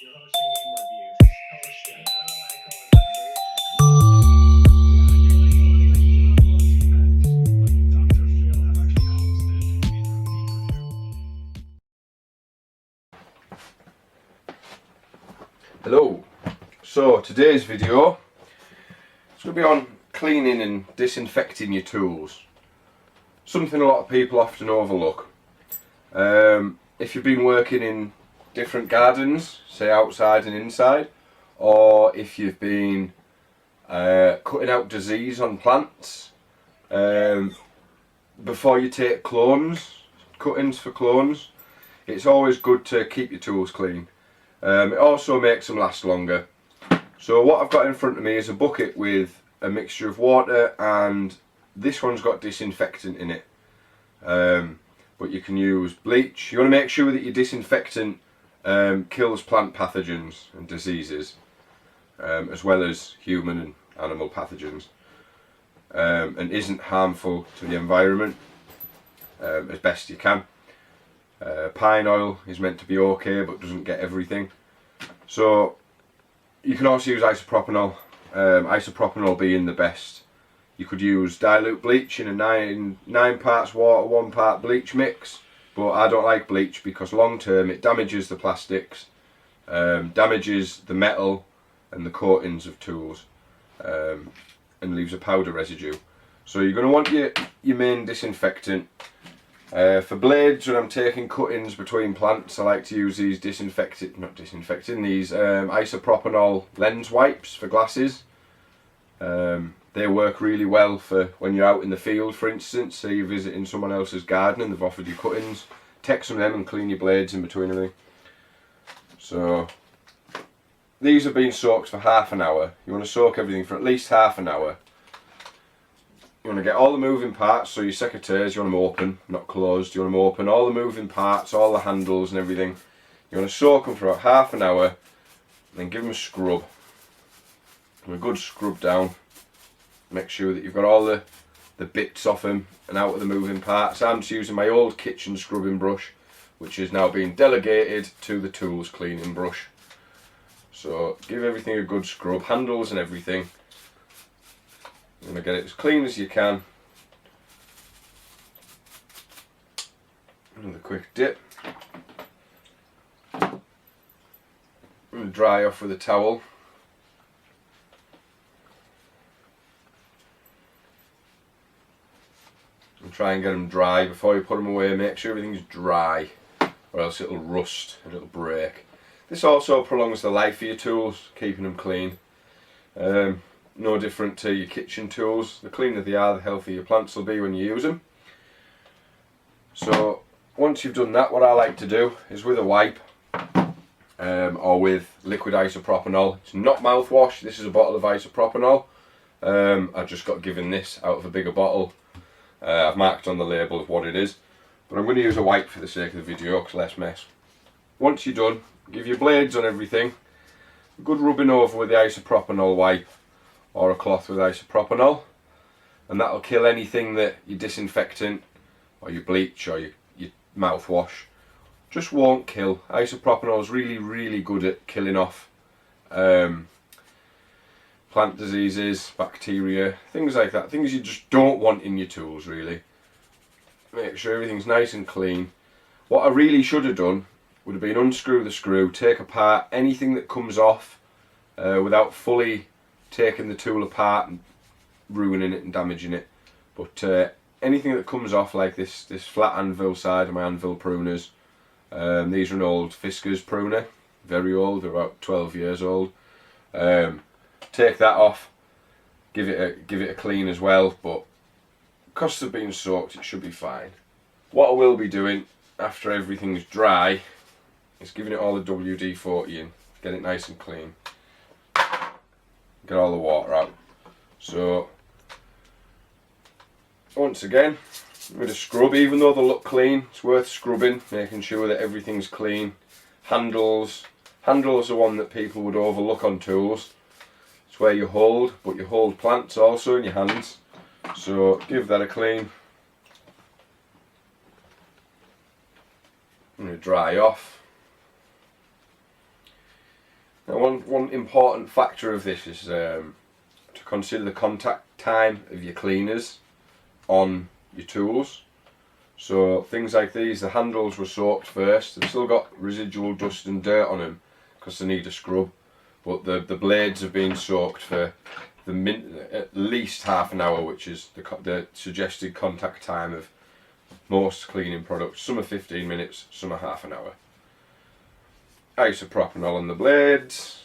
Hello, so today's video is going to be on cleaning and disinfecting your tools. Something a lot of people often overlook. If you've been working in different gardens, say outside and inside, or if you've been cutting out disease on plants, before you take cuttings for clones, it's always good to keep your tools clean. It also makes them last longer. So what I've got in front of me is a bucket with a mixture of water, and this one's got disinfectant in it. But you can use bleach. You want to make sure that your disinfectant kills plant pathogens and diseases, as well as human and animal pathogens, and isn't harmful to the environment as best you can. Pine oil is meant to be okay, but doesn't get everything. So you can also use isopropanol. Isopropanol being the best. You could use dilute bleach in a 9 parts water, 1 part bleach mix, but I don't like bleach because long term it damages the plastics, damages the metal and the coatings of tools, and leaves a powder residue. So you're going to want your main disinfectant. For blades, when I'm taking cuttings between plants, I like to use these these isopropanol lens wipes for glasses. They work really well for when you're out in the field, for instance. Say you're visiting someone else's garden and they've offered you cuttings, take some of them and clean your blades in between everything. So these have been soaked for half an hour. You want to soak everything for at least half an hour. You want to get all the moving parts, so your secateurs, you want them open, not closed. You want them open, all the moving parts, all the handles and everything. You want to soak them for about half an hour, and then give them a scrub. And a good scrub down. Make sure that you've got all the bits off them and out of the moving parts. I'm just using my old kitchen scrubbing brush, which is now being delegated to the tools cleaning brush. So give everything a good scrub, handles and everything. You want to get it as clean as you can. Another quick dip. I'm going to dry off with a towel. And try and get them dry before you put them away. Make sure everything's dry, or else it'll rust and it'll break. This also prolongs the life of your tools, keeping them clean. No different to your kitchen tools. The cleaner they are, the healthier your plants will be when you use them. So once you've done that, what I like to do is with a wipe, or with liquid isopropanol. It's not mouthwash. This is a bottle of isopropanol. I just got given this out of a bigger bottle. I've marked on the label of what it is, but I'm going to use a wipe for the sake of the video, because less mess. Once you're done, give your blades on everything a good rubbing over with the isopropanol wipe, or a cloth with isopropanol, and that'll kill anything that your disinfectant or your bleach or your mouthwash just won't kill. Isopropanol is really good at killing off plant diseases, bacteria, things like that, things you just don't want in your tools really. Make sure everything's nice and clean. What I really should have done would have been unscrew the screw, take apart anything that comes off without fully taking the tool apart and ruining it and damaging it. But anything that comes off, like this flat anvil side of my anvil pruners, these are an old Fiskars pruner, very old, they're about 12 years old. Take that off, give it a clean as well, but because they've been soaked it should be fine. What I will be doing after everything's dry is giving it all the WD-40 in, get it nice and clean. Get all the water out. So once again, with a scrub, even though they look clean, it's worth scrubbing, making sure that everything's clean. Handles are one that people would overlook on tools. It's where you hold, but you hold plants also in your hands. So give that a clean. I'm going to dry off. Now one important factor of this is to consider the contact time of your cleaners on your tools. So things like these, the handles were soaked first. They've still got residual dust and dirt on them because they need a scrub, but the blades have been soaked for at least half an hour, which is the suggested contact time of most cleaning products. Some are 15 minutes, some are half an hour. Isopropanol on the blades.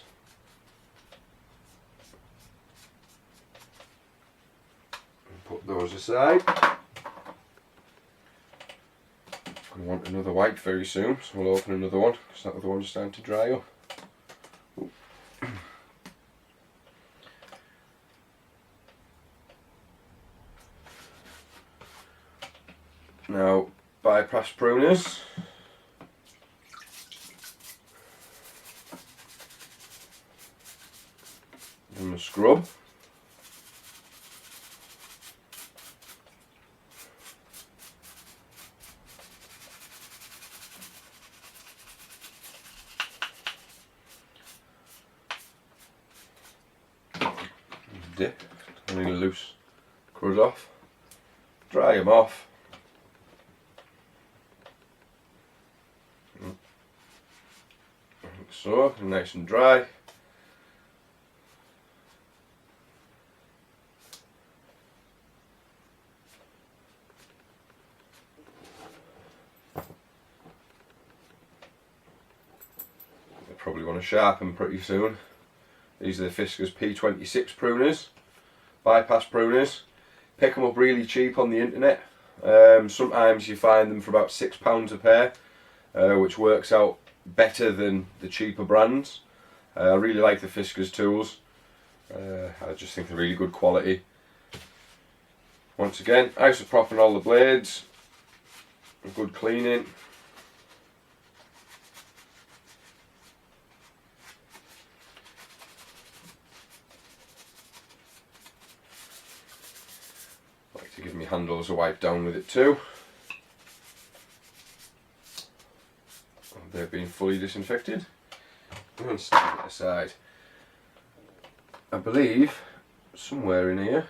Put those aside. I want another wipe very soon, so we'll open another one because that other one's starting to dry up. Ooh. Now, bypass pruners. And the scrub. Dip any loose crud off, dry them off, like so, nice and dry. I probably want to sharpen pretty soon. These are the Fiskars P26 pruners, bypass pruners. Pick them up really cheap on the internet. Sometimes you find them for about £6 a pair, which works out better than the cheaper brands. I really like the Fiskars tools. I just think they're really good quality. Once again, isopropanol the blades, good cleaning. To give me handles a wipe down with it too. They've been fully disinfected. And stand it aside. I believe somewhere in here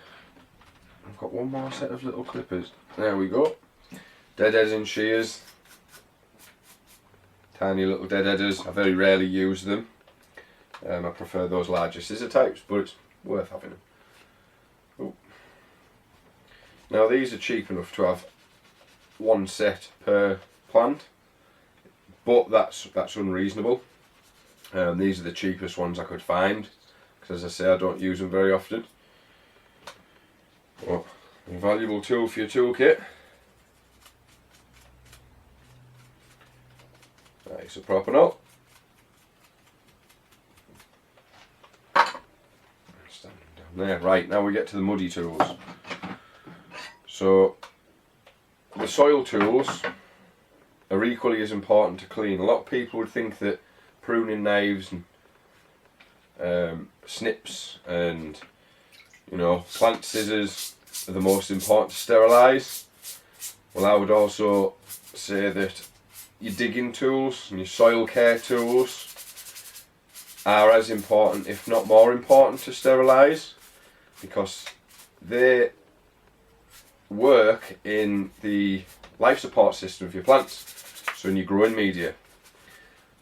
I've got one more set of little clippers. There we go. Deadheads and shears. Tiny little deadheaders. I very rarely use them. I prefer those larger scissor types, but it's worth having them. Ooh. Now these are cheap enough to have one set per plant, but that's unreasonable. These are the cheapest ones I could find, because as I say, I don't use them very often. But a valuable tool for your toolkit. Isopropanol. Standing down there. Right, now we get to the muddy tools. So the soil tools are equally as important to clean. A lot of people would think that pruning knives and snips and plant scissors are the most important to sterilise. Well, I would also say that your digging tools and your soil care tools are as important, if not more important, to sterilise, because they work in the life support system of your plants, so in your growing media.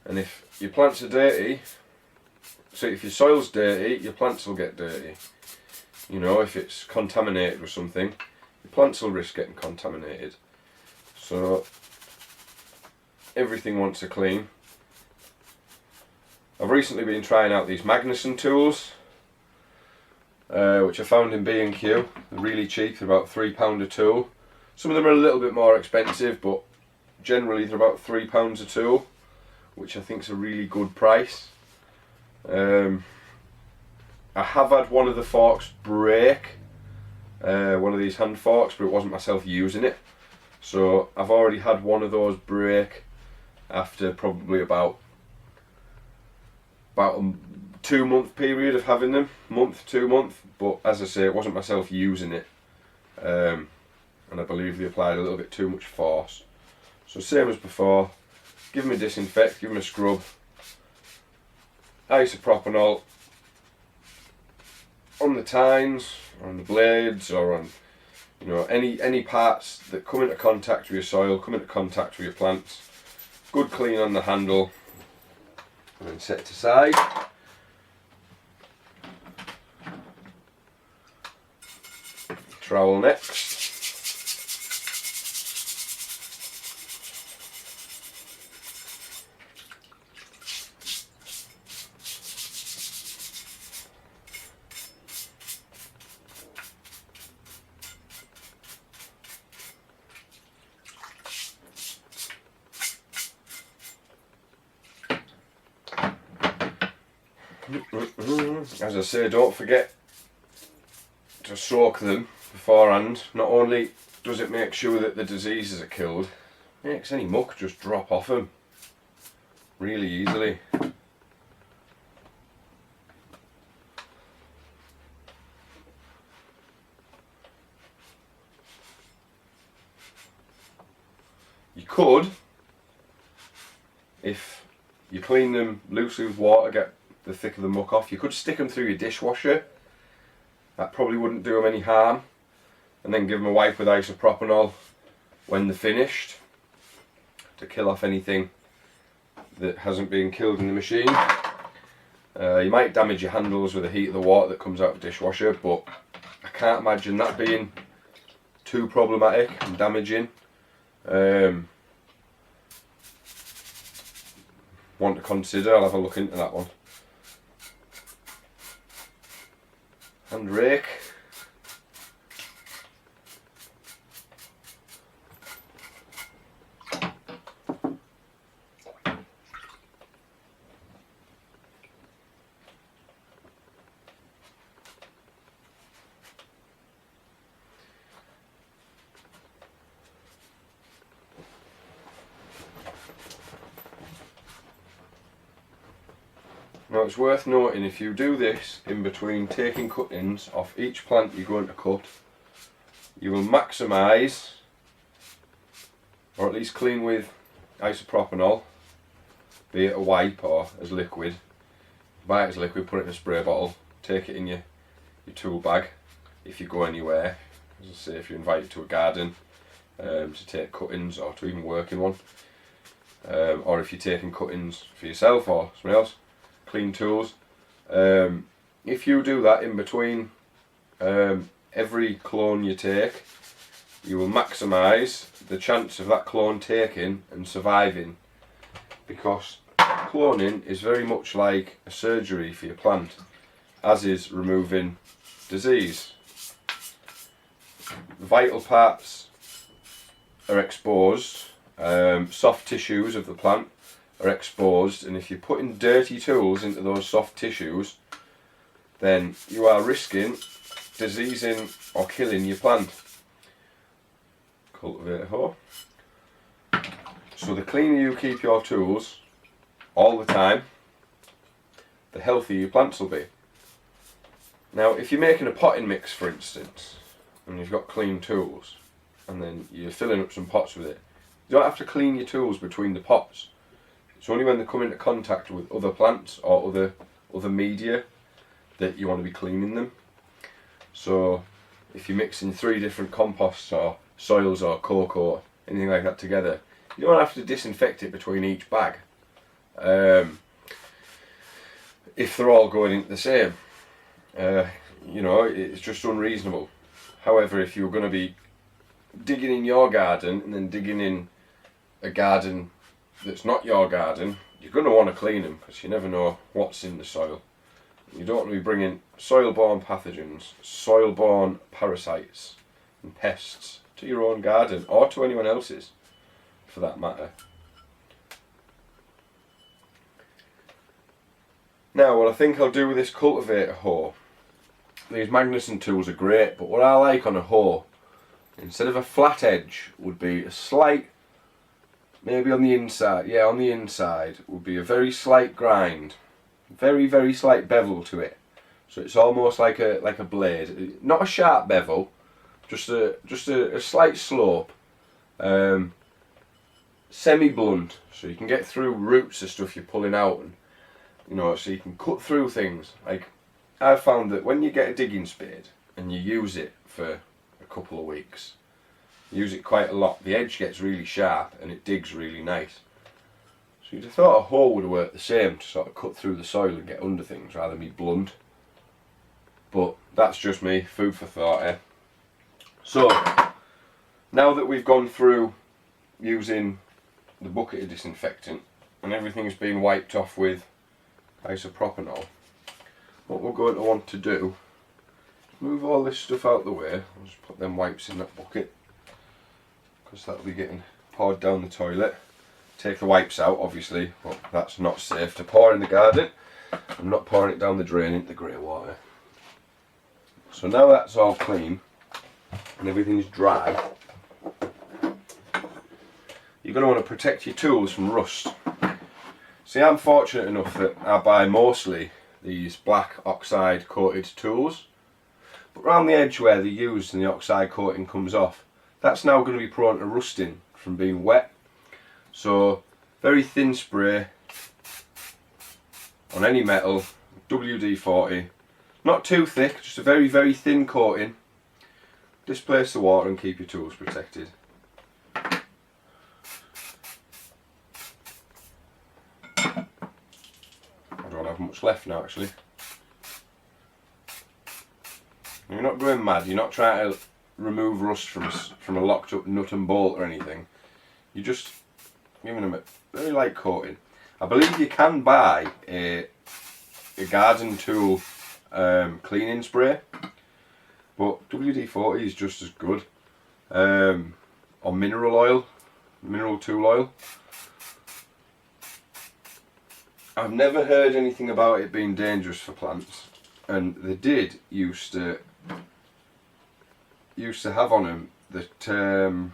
And if your plants are dirty, so if your soil's dirty, your plants will get dirty. If it's contaminated with something, your plants will risk getting contaminated. So everything wants to clean. I've recently been trying out these Magnuson tools, which I found in B&Q. They're really cheap, they're about £3 a tool. Some of them are a little bit more expensive, but generally they're about £3 a tool, which I think is a really good price. I have had one of the forks break, one of these hand forks, but it wasn't myself using it. So I've already had one of those break after probably about a 2-month period of having them, 2 months, but as I say, it wasn't myself using it, and I believe they applied a little bit too much force. So same as before, give them a disinfect, give them a scrub, isopropanol on the tines, on the blades, or on, you know, any parts that come into contact with your soil, come into contact with your plants. Good clean on the handle, and then set it aside. Trowel next. As I say, don't forget to soak them beforehand. Not only does it make sure that the diseases are killed, it makes any muck just drop off them really easily. You could, if you clean them loosely with water, get the thick of the muck off, you could stick them through your dishwasher. That probably wouldn't do them any harm. And then give them a wipe with isopropanol when they're finished, to kill off anything that hasn't been killed in the machine. You might damage your handles with the heat of the water that comes out of the dishwasher, but I can't imagine that being too problematic and damaging. One to consider. I'll have a look into that one. Hand rake. Now it's worth noting, if you do this in between taking cuttings off each plant you're going to cut, you will maximise, or at least clean with isopropanol, be it a wipe or as liquid. Buy it as liquid, put it in a spray bottle, take it in your tool bag if you go anywhere. As I say, if you're invited to a garden to take cuttings or to even work in one, or if you're taking cuttings for yourself or somebody else, clean tools. If you do that in between every clone you take, you will maximise the chance of that clone taking and surviving, because cloning is very much like a surgery for your plant, as is removing disease. The vital parts are exposed, soft tissues of the plant are exposed, and if you're putting dirty tools into those soft tissues, then you are risking diseasing or killing your plant. Cultivator hoe. So the cleaner you keep your tools all the time, the healthier your plants will be. Now if you're making a potting mix, for instance, and you've got clean tools, and then you're filling up some pots with it, you don't have to clean your tools between the pots. It's only when they come into contact with other plants or other media that you want to be cleaning them. So if you're mixing 3 different composts or soils or cocoa, anything like that together, you don't have to disinfect it between each bag if they're all going into the same. You know, it's just unreasonable. However, if you're going to be digging in your garden and then digging in a garden that's not your garden, you're going to want to clean them, because you never know what's in the soil. You don't want to be bringing soil-borne pathogens, soil-borne parasites and pests to your own garden, or to anyone else's for that matter. Now what I think I'll do with this cultivator hoe, these Magnuson tools are great, but what I like on a hoe, instead of a flat edge, would be a slight, maybe on the inside, yeah, on the inside would be a very slight grind, very, very slight bevel to it, so it's almost like a blade, not a sharp bevel, just a slight slope, semi-blunt, so you can get through roots of stuff you're pulling out, and you know, so you can cut through things. Like, I found that when you get a digging spade and you use it for a couple of weeks, use it quite a lot, the edge gets really sharp and it digs really nice. So you'd have thought a hoe would have worked the same to sort of cut through the soil and get under things rather than be blunt. But that's just me, food for thought, eh? So, now that we've gone through using the bucket of disinfectant and everything's been wiped off with Isopropanol, what we're going to want to do is move all this stuff out the way. I'll just put them wipes in that bucket because that'll be getting poured down the toilet. Take the wipes out, obviously, but that's not safe to pour in the garden. I'm not pouring it down the drain into the grey water. So now that's all clean and everything's dry, you're going to want to protect your tools from rust. See, I'm fortunate enough that I buy mostly these black oxide coated tools, but around the edge where they're used and the oxide coating comes off, that's now going to be prone to rusting from being wet. So very thin spray on any metal, WD-40, not too thick, just a very thin coating. Displace the water and keep your tools protected. I don't have much left now actually. You're not going mad, you're not trying to remove rust from a locked up nut and bolt or anything. You're just giving them a very light coating. I believe you can buy a garden tool cleaning spray, but WD-40 is just as good. Or mineral oil, mineral tool oil. I've never heard anything about it being dangerous for plants, and they did used to have on them that you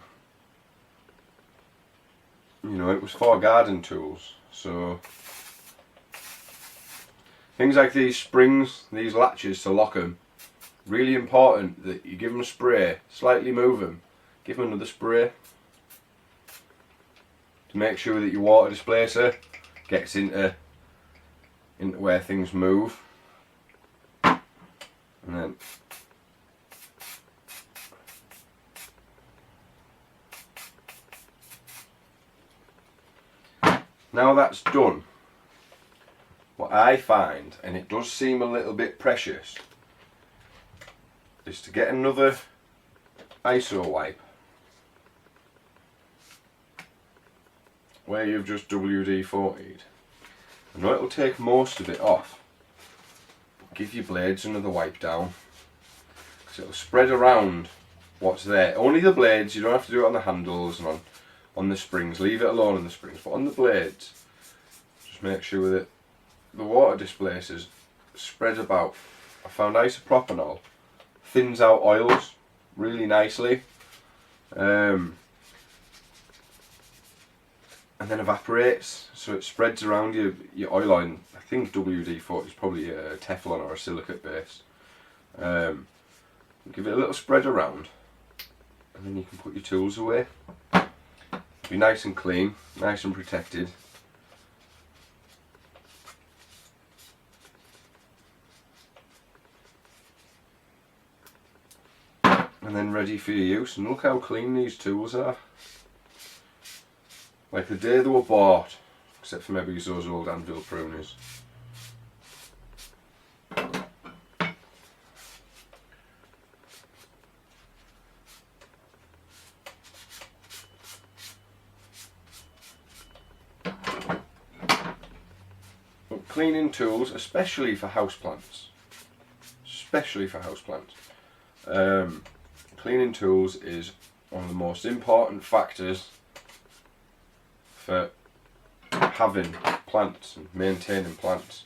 know, it was for garden tools. So things like these springs, these latches to lock them, really important that you give them a spray, slightly move them, give them another spray to make sure that your water displacer gets into where things move. And then now that's done, what I find, and it does seem a little bit precious, is to get another ISO wipe where you've just WD-40'd. I know it'll take most of it off, but give your blades another wipe down, because it'll spread around what's there. Only the blades, you don't have to do it on the handles and on the springs, leave it alone on the springs, but on the blades, just make sure that the water displacers spread about. I found Isopropanol thins out oils really nicely, and then evaporates, so it spreads around your oil line. I think WD-40 is probably a Teflon or a silicate base. Give it a little spread around, and then you can put your tools away. Be nice and clean, nice and protected. And then ready for your use. And look how clean these tools are. Like the day they were bought, except for maybe those old anvil pruners. But cleaning tools, especially for houseplants. Cleaning tools is one of the most important factors for having plants and maintaining plants.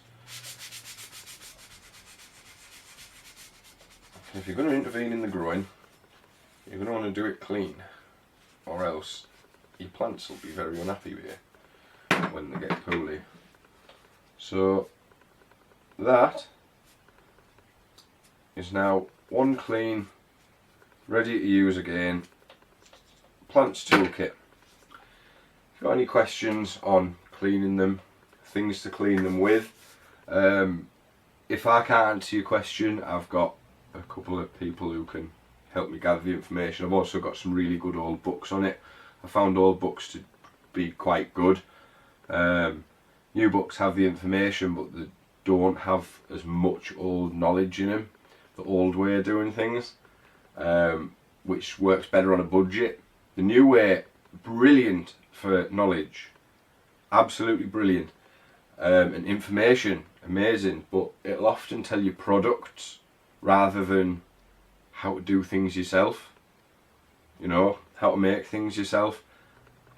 If you're going to intervene in the growing, you're going to want to do it clean, or else your plants will be very unhappy with you when they get poorly. So that is now one clean, ready to use again plants toolkit. If you've got any questions on cleaning them, things to clean them with, If I can't answer your question, I've got a couple of people who can help me gather the information. I've also got some really good old books on it. I found old books to be quite good. New books have the information, but they don't have as much old knowledge in them, the old way of doing things, which works better on a budget. The new way, brilliant for knowledge, absolutely brilliant, and information, amazing, but it'll often tell you products rather than how to do things yourself, you know, how to make things yourself.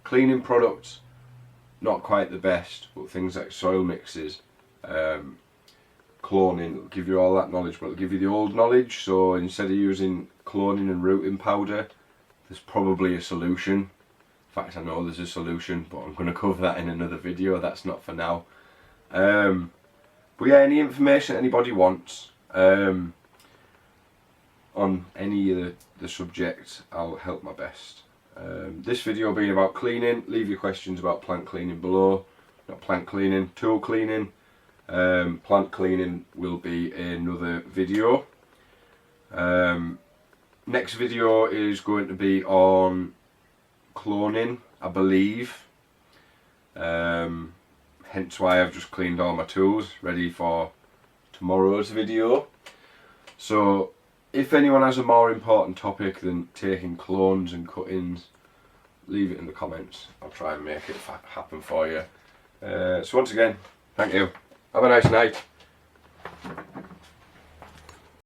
Cleaning products, not quite the best, but things like soil mixes, cloning, it'll give you all that knowledge, but it'll give you the old knowledge. So instead of using cloning and rooting powder, there's probably a solution. In fact, I know there's a solution, but I'm going to cover that in another video. That's not for now. But yeah, any information anybody wants on any of the subjects, I'll help my best. This video being about cleaning, leave your questions about plant cleaning below. Not plant cleaning, tool cleaning. Plant cleaning will be another video. Next video is going to be on cloning, I believe. Hence why I've just cleaned all my tools, ready for tomorrow's video. So if anyone has a more important topic than taking clones and cuttings, leave it in the comments. I'll try and make it happen for you. So once again, thank you. Have a nice night.